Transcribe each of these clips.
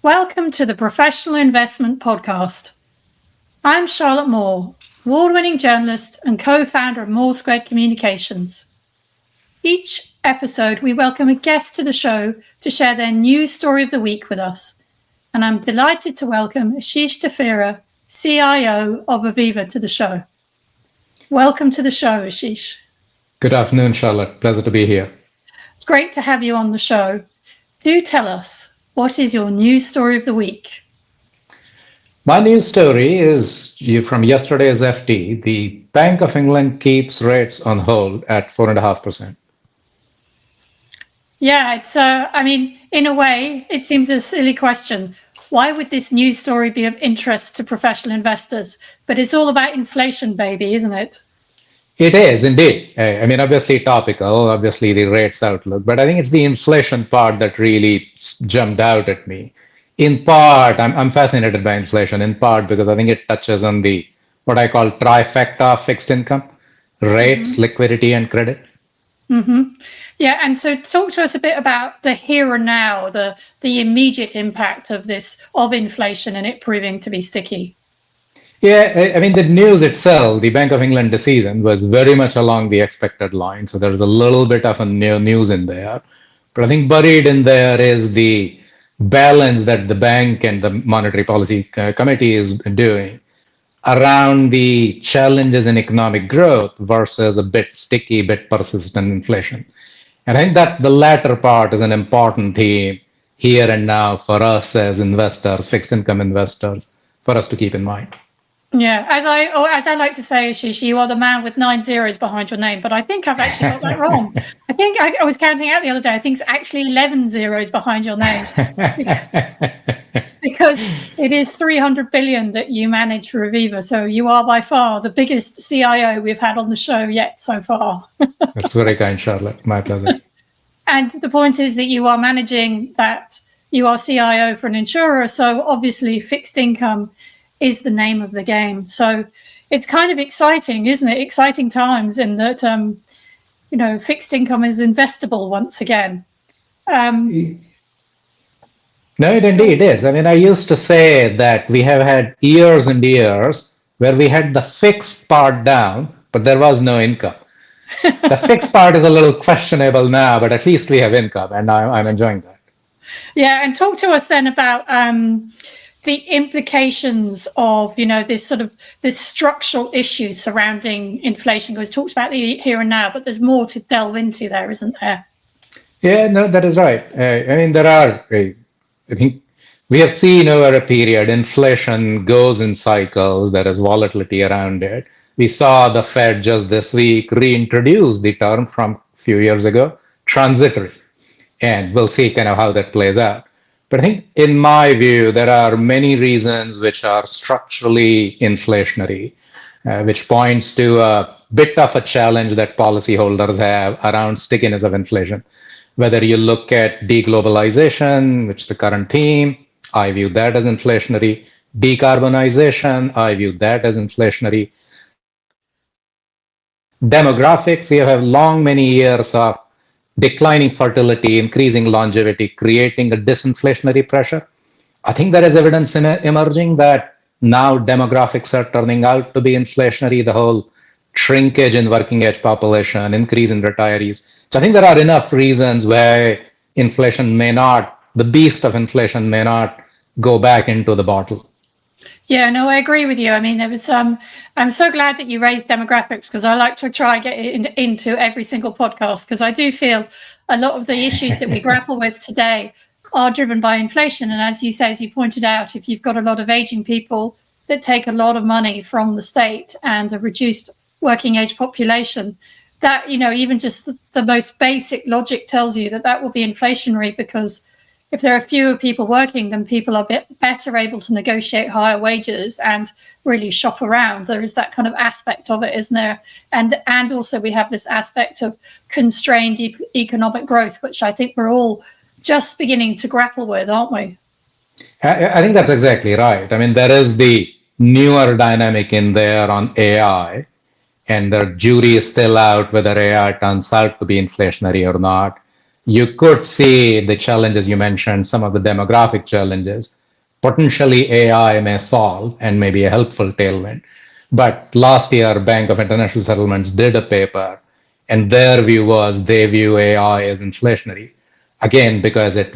Welcome to the Professional Investment Podcast. I'm Charlotte Moore, award-winning journalist and co-founder of Moore Squared Communications. Each episode, we welcome a guest to the show to share their news story of the week with us. And I'm delighted to welcome Ashish Dafria, CIO of Aviva, to the show. Welcome to the show, Ashish. Good afternoon, Charlotte. Pleasure to be here. It's great to have you on the show. Do tell us, what is your news story of the week? My news story is from yesterday's FT. The Bank of England keeps rates on hold at 4.5%. Yeah, it's, in a way, it seems a silly question. Why would this news story be of interest to professional investors? But it's all about inflation, baby, isn't it? It is indeed. Obviously topical, obviously the rates outlook, but I think it's the inflation part that really jumped out at me. In part, I'm fascinated by inflation, in part because I think it touches on the what I call trifecta of fixed income: rates, liquidity, and credit. Yeah, and so talk to us a bit about the here and now, the immediate impact of inflation and it proving to be sticky. Yeah, the news itself, the Bank of England decision was very much along the expected line. So there's a little bit of a new news in there. But I think buried in there is the balance that the bank and the Monetary Policy Committee is doing around the challenges in economic growth versus a bit sticky, bit persistent inflation. And I think that the latter part is an important theme here and now for us as investors, fixed income investors, for us to keep in mind. Yeah, as I like to say, Ashish, you are the man with 9 zeros behind your name, but I think I've actually got that wrong. I think I was counting out the other day. I think it's actually 11 zeros behind your name because it is 300 billion that you manage for Aviva. So you are by far the biggest CIO we've had on the show yet so far. That's very kind, Charlotte. My pleasure. And the point is that you are managing that. You are CIO for an insurer, so obviously fixed income is the name of the game. So it's kind of exciting, isn't it? Exciting times in that, fixed income is investable once again. No, it indeed is. I used to say that we have had years and years where we had the fixed part down, but there was no income. The fixed part is a little questionable now, but at least we have income, and I'm enjoying that. Yeah, and talk to us then about the implications of, this structural issue surrounding inflation. Because it talks about the here and now, but there's more to delve into there, isn't there? Yeah, no, that is right. I think we have seen over a period, inflation goes in cycles. There is volatility around it. We saw the Fed just this week reintroduce the term from a few years ago, transitory. And we'll see kind of how that plays out. But I think, in my view, there are many reasons which are structurally inflationary, which points to a bit of a challenge that policyholders have around stickiness of inflation. Whether you look at deglobalization, which is the current theme, I view that as inflationary. Decarbonization, I view that as inflationary. Demographics, we have many years of declining fertility, increasing longevity, creating a disinflationary pressure. I think there is evidence emerging that now demographics are turning out to be inflationary, the whole shrinkage in working age population, increase in retirees. So I think there are enough reasons why the beast of inflation may not go back into the bottle. Yeah, no, I agree with you. There was I'm so glad that you raised demographics, because I like to try and get it into every single podcast, because I do feel a lot of the issues that we grapple with today are driven by inflation. And as you say, as you pointed out, if you've got a lot of aging people that take a lot of money from the state and a reduced working age population, that, even just the most basic logic tells you that will be inflationary, because if there are fewer people working, then people are better able to negotiate higher wages and really shop around. There is that kind of aspect of it, isn't there? And also we have this aspect of constrained economic growth, which I think we're all just beginning to grapple with, aren't we? I think that's exactly right. There is the newer dynamic in there on AI, and the jury is still out whether AI turns out to be inflationary or not. You could see the challenges you mentioned, some of the demographic challenges. Potentially AI may solve and may be a helpful tailwind. But last year, Bank of International Settlements did a paper, and their view was they view AI as inflationary. Again, because it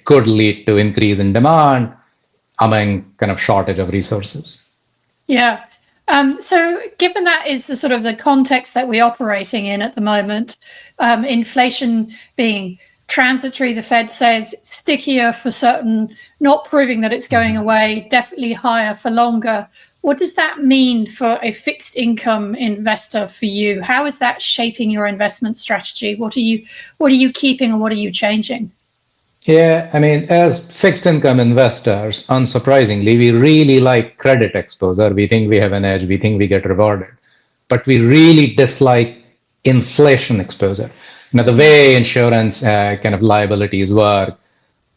could lead to increase in demand among kind of shortage of resources. Yeah. So given that is the sort of the context that we're operating in at the moment, inflation being transitory, the Fed says stickier for certain, not proving that it's going away, definitely higher for longer. What does that mean for a fixed income investor for you? How is that shaping your investment strategy? What are you keeping and what are you changing? Yeah, I mean, as fixed income investors, unsurprisingly, we really like credit exposure. We think we have an edge. We think we get rewarded. But we really dislike inflation exposure. Now, the way insurance kind of liabilities work,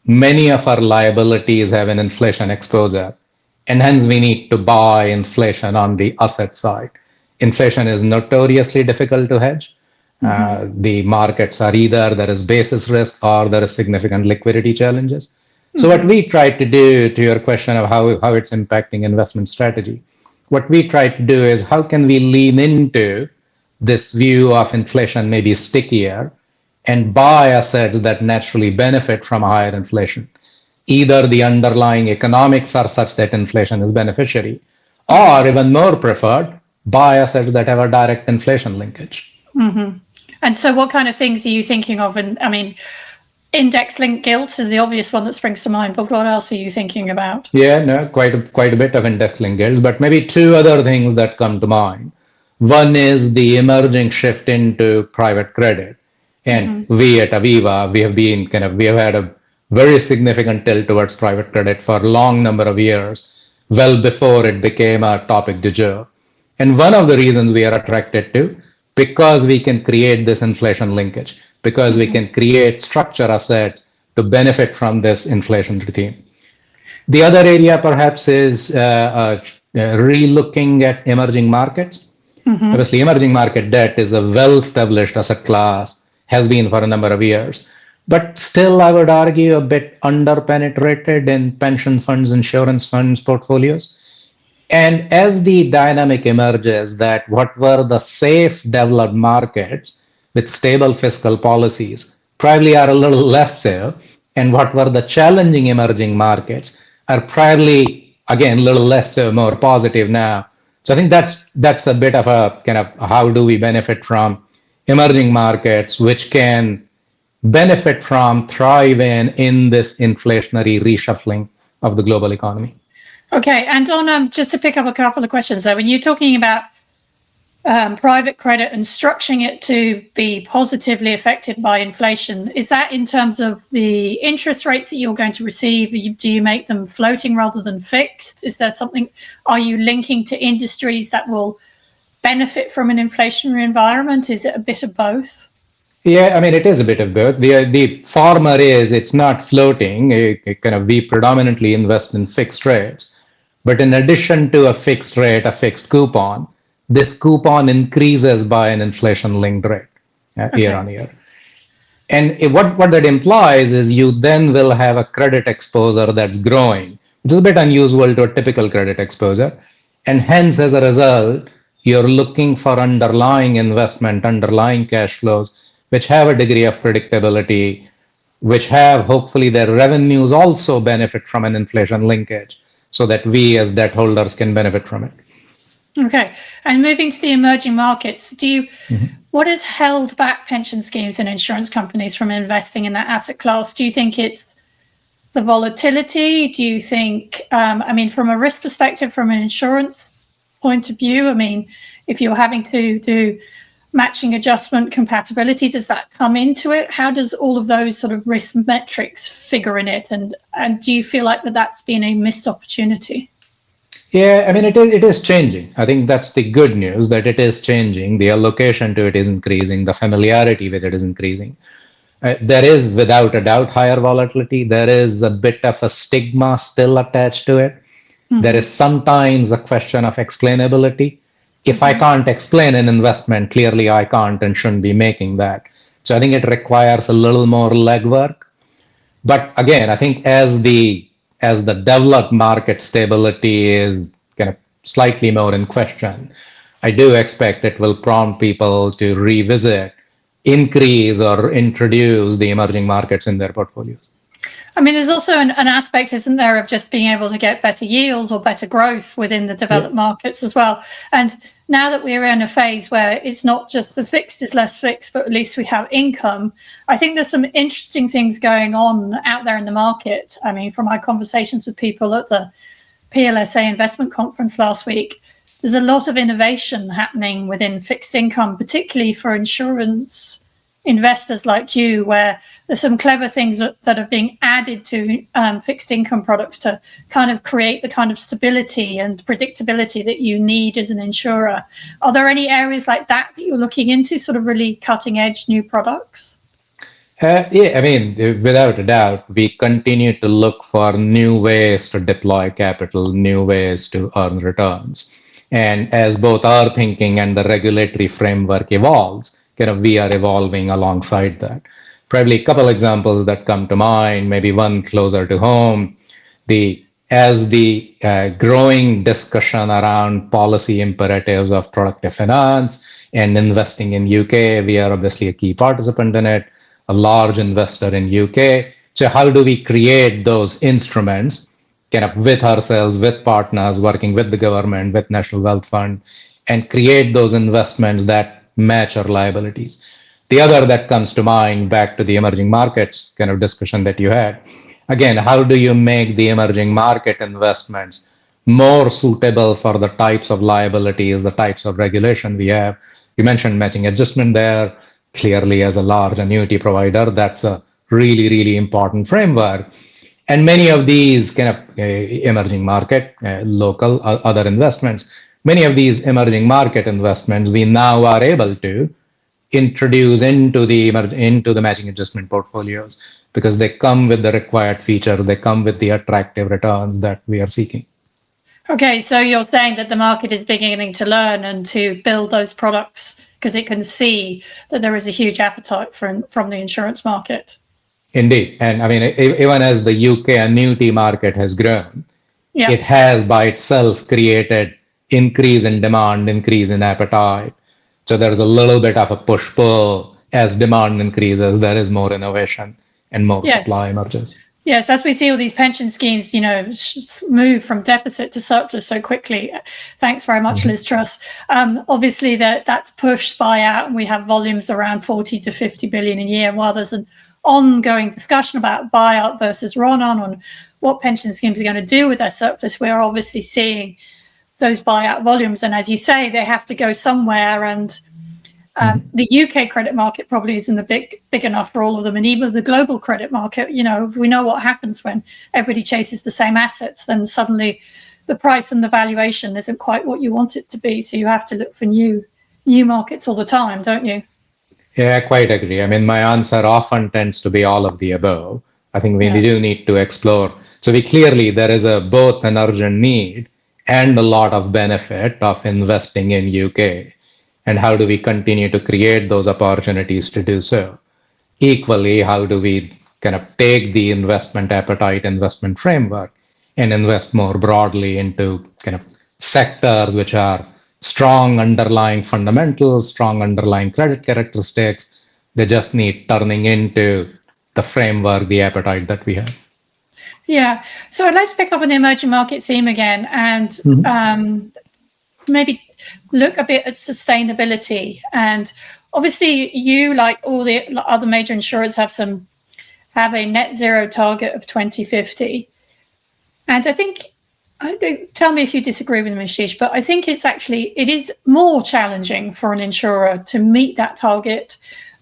many of our liabilities have an inflation exposure, and hence we need to buy inflation on the asset side. Inflation is notoriously difficult to hedge. The markets are either there is basis risk or there is significant liquidity challenges. So what we try to do, to your question of how it's impacting investment strategy, what we try to do is how can we lean into this view of inflation maybe stickier and buy assets that naturally benefit from higher inflation. Either the underlying economics are such that inflation is beneficiary, or even more preferred, buy assets that have a direct inflation linkage. And so what kind of things are you thinking of? And I mean, index-linked gilts is the obvious one that springs to mind, but what else are you thinking about? Yeah, no, quite a bit of index-linked gilts, but maybe two other things that come to mind. One is the emerging shift into private credit. And we at Aviva, we have had a very significant tilt towards private credit for a long number of years, well before it became a topic du jour. And one of the reasons we are attracted to, because we can create this inflation linkage, because we can create structure assets to benefit from this inflation theme. The other area perhaps is re-looking at emerging markets. Obviously, emerging market debt is a well-established asset class, has been for a number of years, but still I would argue a bit under-penetrated in pension funds, insurance funds portfolios. And as the dynamic emerges that what were the safe developed markets with stable fiscal policies probably are a little less so, and what were the challenging emerging markets are probably, again, a little less so, more positive now. So I think that's a bit of a kind of how do we benefit from emerging markets, which can benefit from, thrive in this inflationary reshuffling of the global economy. Okay, and on just to pick up a couple of questions there, when you're talking about private credit and structuring it to be positively affected by inflation, is that in terms of the interest rates that you're going to receive? Do you make them floating rather than fixed? Is there something, are you linking to industries that will benefit from an inflationary environment? Is it a bit of both? Yeah, I mean, it is a bit of both. The former is, it's not floating. We predominantly invest in fixed rates. But in addition to a fixed rate, a fixed coupon, this coupon increases by an inflation-linked rate year on year. And what that implies is you then will have a credit exposure that's growing, which is a bit unusual to a typical credit exposure. And hence, as a result, you're looking for underlying investment, underlying cash flows, which have a degree of predictability, which have hopefully their revenues also benefit from an inflation linkage, so that we as debt holders can benefit from it. Okay, and moving to the emerging markets, what has held back pension schemes and insurance companies from investing in that asset class? Do you think it's the volatility? Do you think, I mean, from a risk perspective, from an insurance point of view, I mean, if you're having to do matching adjustment compatibility, does that come into it? How does all of those sort of risk metrics figure in it? And do you feel like that's been a missed opportunity? Yeah, I mean, it is changing. I think that's the good news, that it is changing. The allocation to it is increasing. The familiarity with it is increasing. There is, without a doubt, higher volatility. There is a bit of a stigma still attached to it. There is sometimes a question of explainability. If I can't explain an investment, clearly I can't and shouldn't be making that. So I think it requires a little more legwork. But again, I think as the developed market stability is kind of slightly more in question, I do expect it will prompt people to revisit, increase, or introduce the emerging markets in their portfolios. I mean, there's also an aspect, isn't there, of just being able to get better yields or better growth within the developed markets as well. And now that we're in a phase where it's not just the fixed is less fixed, but at least we have income, I think there's some interesting things going on out there in the market. I mean, from my conversations with people at the PLSA investment conference last week, there's a lot of innovation happening within fixed income, particularly for insurance investors like you, where there's some clever things that are being added to fixed income products to kind of create the kind of stability and predictability that you need as an insurer. Are there any areas like that you're looking into, sort of really cutting edge new products? Yeah, I mean, without a doubt, we continue to look for new ways to deploy capital, new ways to earn returns. And as both our thinking and the regulatory framework evolves, kind of we are evolving alongside that. Probably a couple examples that come to mind, maybe one closer to home. As the growing discussion around policy imperatives of productive finance and investing in UK, we are obviously a key participant in it, a large investor in UK. So how do we create those instruments kind of with ourselves, with partners, working with the government, with National Wealth Fund, and create those investments that match our liabilities? The other that comes to mind, back to the emerging markets kind of discussion that you had, again, how do you make the emerging market investments more suitable for the types of liabilities, the types of regulation we have? You mentioned matching adjustment there. Clearly, as a large annuity provider, that's a really, really important framework. And many of these kind of emerging market, local, other investments, many of these emerging market investments, we now are able to introduce into the matching adjustment portfolios because they come with the required feature, they come with the attractive returns that we are seeking. Okay, so you're saying that the market is beginning to learn and to build those products because it can see that there is a huge appetite from the insurance market. Indeed. And I mean, even as the UK annuity market has grown, it has by itself created increase in demand, increase in appetite. So there's a little bit of a push-pull. As demand increases, there is more innovation and more supply emerges. Yes, as we see all these pension schemes, move from deficit to surplus so quickly. Thanks very much, Liz Truss. Obviously, that's pushed buyout, and we have volumes around 40 to 50 billion a year. While there's an ongoing discussion about buyout versus run-on on what pension schemes are going to do with their surplus, we're obviously seeing those buyout volumes. And as you say, they have to go somewhere. And the UK credit market probably isn't big enough for all of them. And even the global credit market, we know what happens when everybody chases the same assets. Then suddenly the price and the valuation isn't quite what you want it to be. So you have to look for new markets all the time, don't you? Yeah, I quite agree. I mean, my answer often tends to be all of the above. I think we do need to explore. So there is both an urgent need and a lot of benefit of investing in UK. And how do we continue to create those opportunities to do so? Equally, how do we kind of take the investment appetite, investment framework, and invest more broadly into kind of sectors which are strong underlying fundamentals, strong underlying credit characteristics? They just need turning into the framework, the appetite that we have. Yeah. So I'd like to pick up on the emerging market theme again and maybe look a bit at sustainability. And obviously you, like all the other major insurers, have a net zero target of 2050. And I think, tell me if you disagree with me, Ashish, but I think it is more challenging for an insurer to meet that target,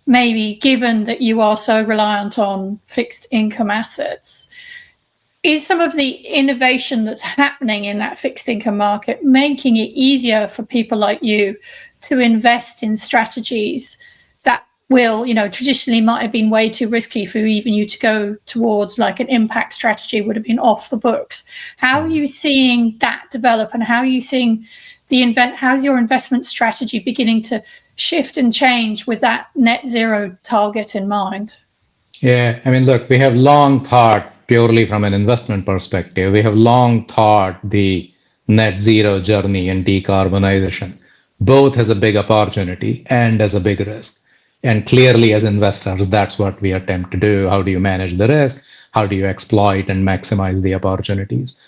maybe given that you are so reliant on fixed income assets. Is some of the innovation that's happening in that fixed income market making it easier for people like you to invest in strategies that will, traditionally might have been way too risky for even you to go towards, like an impact strategy would have been off the books. How are you seeing that develop, and how are you seeing how's your investment strategy beginning to shift and change with that net zero target in mind? Yeah, I mean, look, we have long thought, purely from an investment perspective, we have long thought the net zero journey and decarbonization both as a big opportunity and as a big risk. And clearly, as investors, that's what we attempt to do. How do you manage the risk? How do you exploit and maximize the opportunities?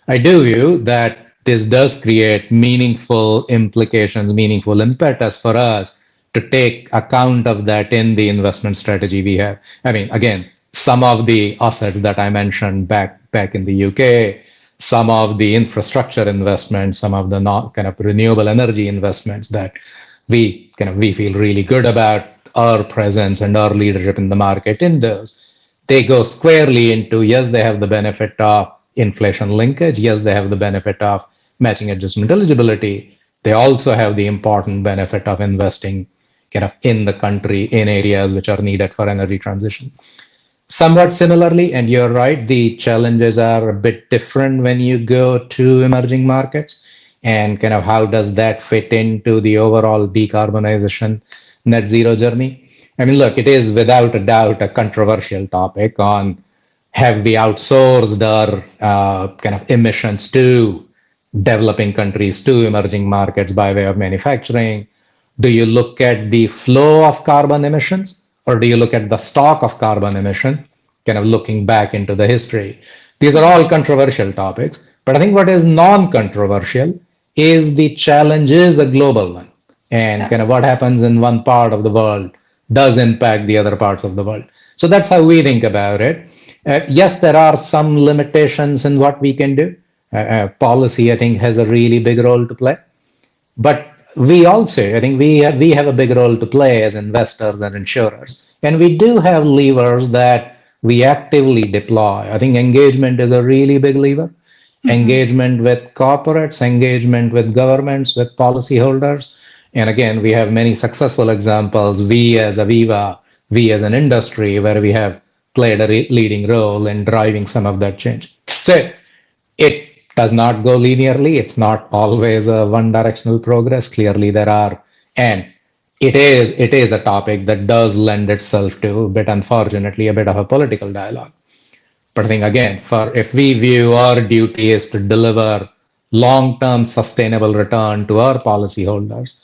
I do view that this does create meaningful implications, meaningful impetus for us to take account of that in the investment strategy we have. I mean, again, some of the assets that I mentioned back in the UK, some of the infrastructure investments, some of the kind of renewable energy investments that we feel really good about our presence and our leadership in the market in those. They go squarely into, yes, they have the benefit of inflation linkage. Yes, they have the benefit of matching adjustment eligibility. They also have the important benefit of investing kind of in the country in areas which are needed for energy transition. Somewhat similarly, and you're right, the challenges are a bit different when you go to emerging markets, and kind of how does that fit into the overall decarbonization net zero journey? I mean, look, it is without a doubt a controversial topic on have we outsourced our kind of emissions to developing countries, to emerging markets by way of manufacturing? Do you look at the flow of carbon emissions, or do you look at the stock of carbon emission, kind of looking back into the history? These are all controversial topics, but I think what is non-controversial is the challenge is a global one, and kind of what happens in one part of the world does impact the other parts of the world. So that's how we think about it. Yes, there are some limitations in what we can do. Policy, I think, has a really big role to play. But we also, I think we have a big role to play as investors and insurers. And we do have levers that we actively deploy. I think engagement is a really big lever. Mm-hmm. Engagement with corporates, engagement with governments, with policyholders. And again, we have many successful examples. We as Aviva, we as an industry, where we have played a leading role in driving some of that change. So it does not go linearly. It's not always a one-directional progress. Clearly, there are, and it is a topic that does lend itself to, a bit unfortunately, a bit of a political dialogue. But I think, again, if we view our duty is to deliver long-term sustainable return to our policyholders,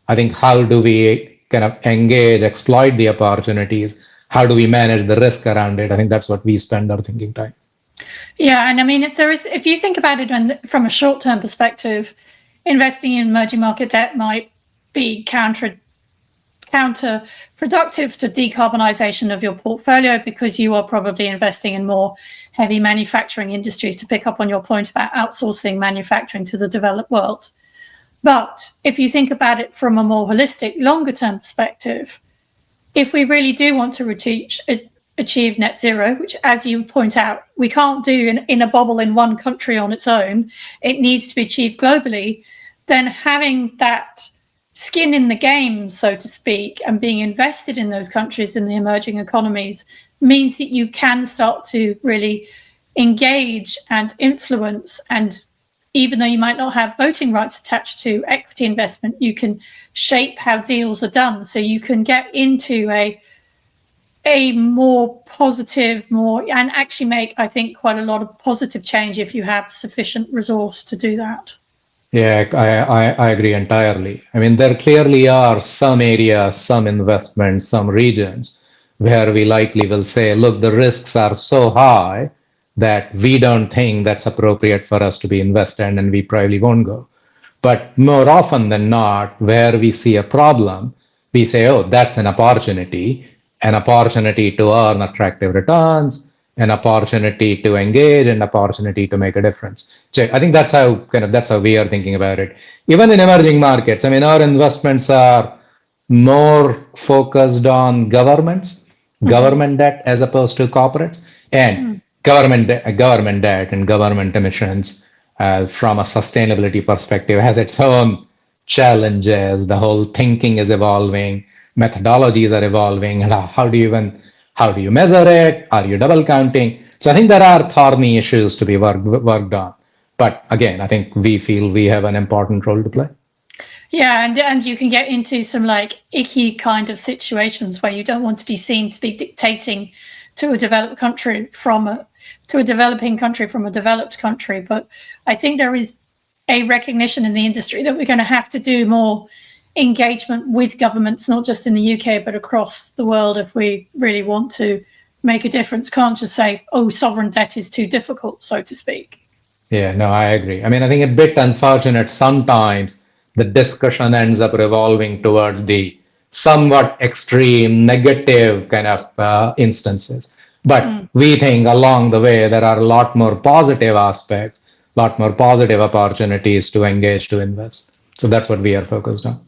I think how do we kind of engage, exploit the opportunities? How do we manage the risk around it? I think that's what we spend our thinking time. Yeah, and I mean, if you think about it from a short-term perspective, investing in emerging market debt might be counterproductive to decarbonisation of your portfolio, because you are probably investing in more heavy manufacturing industries, to pick up on your point about outsourcing manufacturing to the developed world. But if you think about it from a more holistic, longer-term perspective, if we really do want to achieve net zero, which, as you point out, we can't do in a bubble in one country on its own, it needs to be achieved globally, then having that skin in the game, so to speak, and being invested in those countries, in the emerging economies, means that you can start to really engage and influence. And even though you might not have voting rights attached to equity investment, you can shape how deals are done. So you can get into a more positive, and actually make, I think, quite a lot of positive change if you have sufficient resource to do that. Yeah, I agree entirely. I mean, there clearly are some areas, some investments, some regions where we likely will say, look, the risks are so high that we don't think that's appropriate for us to be invested, and we probably won't go. But more often than not, where we see a problem, we say, oh, that's an opportunity to earn attractive returns, an opportunity to engage, an opportunity to make a difference. So I think that's how we are thinking about it. Even in emerging markets, I mean, our investments are more focused on government debt as opposed to corporates, and government debt and government emissions from a sustainability perspective has its own challenges. The whole thinking is evolving. methodologies are evolving, and how do you measure it? Are you double counting? So I think there are thorny issues to be worked on. But again, I think we feel we have an important role to play. Yeah, and you can get into some like icky kind of situations where you don't want to be seen to be dictating to a developed country from a developing country from a developed country. But I think there is a recognition in the industry that we're going to have to do more engagement with governments, not just in the UK, but across the world if we really want to make a difference. Can't just say, oh, sovereign debt is too difficult, so to speak. Yeah, no, I agree. I mean, I think it's a bit unfortunate sometimes the discussion ends up revolving towards the somewhat extreme negative kind of instances. But we think along the way there are a lot more positive aspects, a lot more positive opportunities to engage, to invest. So that's what we are focused on.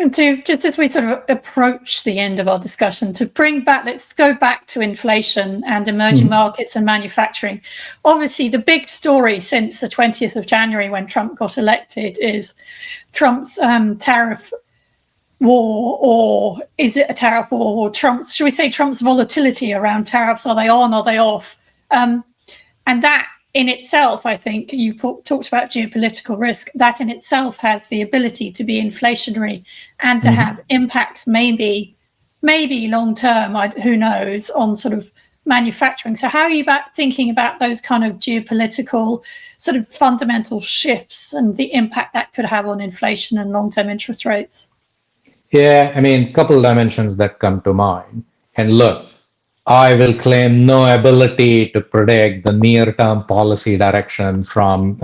And to just as we sort of approach the end of our discussion, to bring back, let's go back to inflation and emerging markets and manufacturing. Obviously, the big story since the 20th of January when Trump got elected is Trump's tariff war, or is it a tariff war, or Trump's, should we say Trump's volatility around tariffs? Are they on, are they off? And that in itself, I think you talked about geopolitical risk, that in itself has the ability to be inflationary and to have impacts maybe long term, who knows, on sort of manufacturing. So how are you thinking about those kind of geopolitical sort of fundamental shifts and the impact that could have on inflation and long-term interest rates? Yeah, I mean, a couple of dimensions that come to mind. And look, I will claim no ability to predict the near-term policy direction from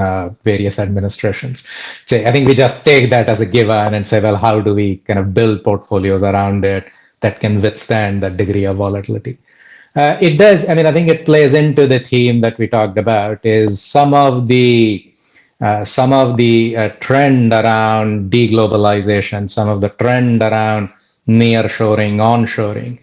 various administrations. So I think we just take that as a given and say, well, how do we kind of build portfolios around it that can withstand that degree of volatility? It does. I mean, I think it plays into the theme that we talked about, is some of the trend around deglobalization, some of the trend around nearshoring, onshoring.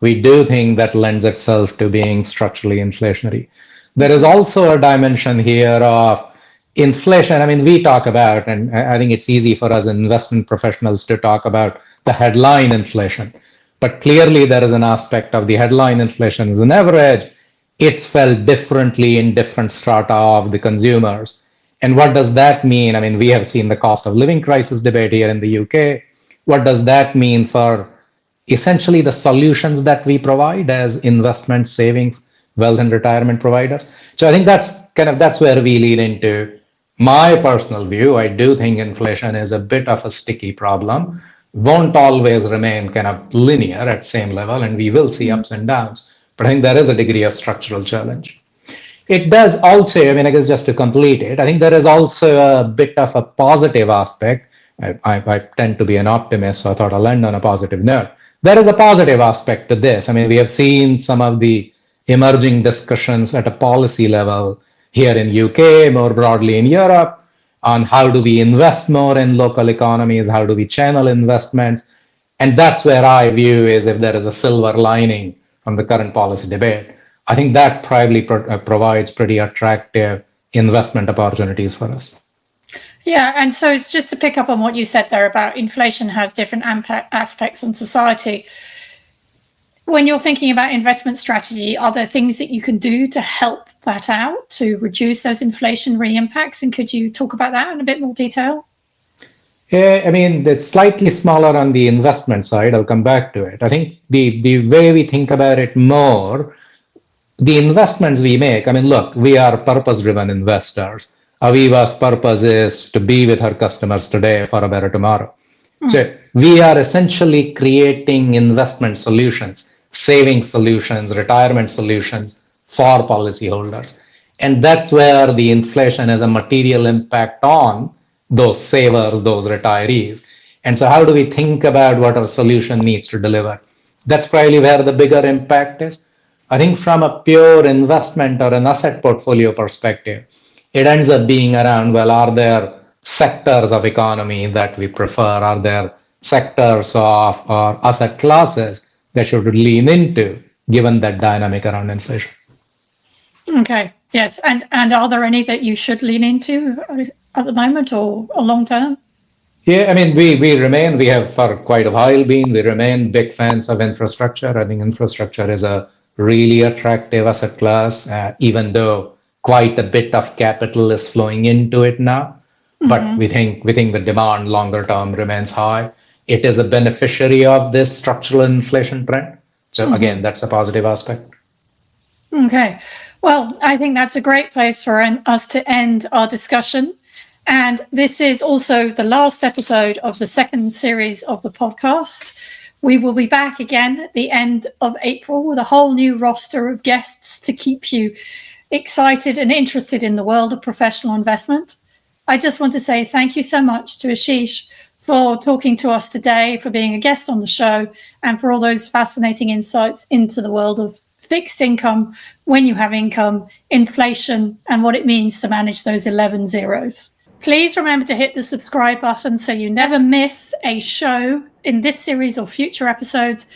We do think that lends itself to being structurally inflationary. There is also a dimension here of inflation. I mean, we talk about, and I think it's easy for us investment professionals to talk about the headline inflation. But clearly there is an aspect of the headline inflation as an average. It's felt differently in different strata of the consumers. And what does that mean? I mean, we have seen the cost of living crisis debate here in the UK. What does that mean for essentially the solutions that we provide as investment, savings, wealth and retirement providers? So I think that's where we lead into. My personal view, I do think inflation is a bit of a sticky problem, won't always remain kind of linear at same level, and we will see ups and downs. But I think there is a degree of structural challenge. It does also, I mean, I guess just to complete it, I think there is also a bit of a positive aspect. I tend to be an optimist, so I thought I'll end on a positive note. There is a positive aspect to this. I mean, we have seen some of the emerging discussions at a policy level here in UK, more broadly in Europe, on how do we invest more in local economies, how do we channel investments. And that's where I view is if there is a silver lining from the current policy debate, I think that probably provides pretty attractive investment opportunities for us. Yeah, and so it's just to pick up on what you said there about inflation has different aspects on society. When you're thinking about investment strategy, are there things that you can do to help that out, to reduce those inflationary impacts? And could you talk about that in a bit more detail? Yeah, I mean, it's slightly smaller on the investment side. I'll come back to it. I think the way we think about it more, the investments we make, I mean, look, we are purpose-driven investors. Aviva's purpose is to be with her customers today for a better tomorrow. So we are essentially creating investment solutions, saving solutions, retirement solutions for policyholders. And that's where the inflation has a material impact on those savers, those retirees. And so how do we think about what our solution needs to deliver? That's probably where the bigger impact is. I think from a pure investment or an asset portfolio perspective, it ends up being around, well, are there sectors of economy that we prefer? Are there sectors of or asset classes that should lean into, given that dynamic around inflation? Okay, yes. And are there any that you should lean into at the moment or long term? Yeah, I mean, we have for quite a while we remain big fans of infrastructure. I think infrastructure is a really attractive asset class, even though quite a bit of capital is flowing into it now. But we think the demand longer term remains high. It is a beneficiary of this structural inflation trend. So again, that's a positive aspect. Okay. Well, I think that's a great place for us to end our discussion. And this is also the last episode of the second series of the podcast. We will be back again at the end of April with a whole new roster of guests to keep you excited and interested in the world of professional investment. I just want to say thank you so much to Ashish for talking to us today, for being a guest on the show, and for all those fascinating insights into the world of fixed income, when you have income, inflation, and what it means to manage those 11 zeros. Please remember to hit the subscribe button so you never miss a show in this series or future episodes.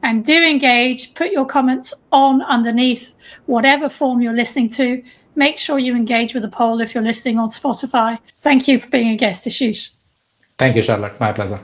And do engage, put your comments on underneath whatever form you're listening to. Make sure you engage with the poll if you're listening on Spotify. Thank you for being a guest, Ashish. Thank you, Charlotte. My pleasure.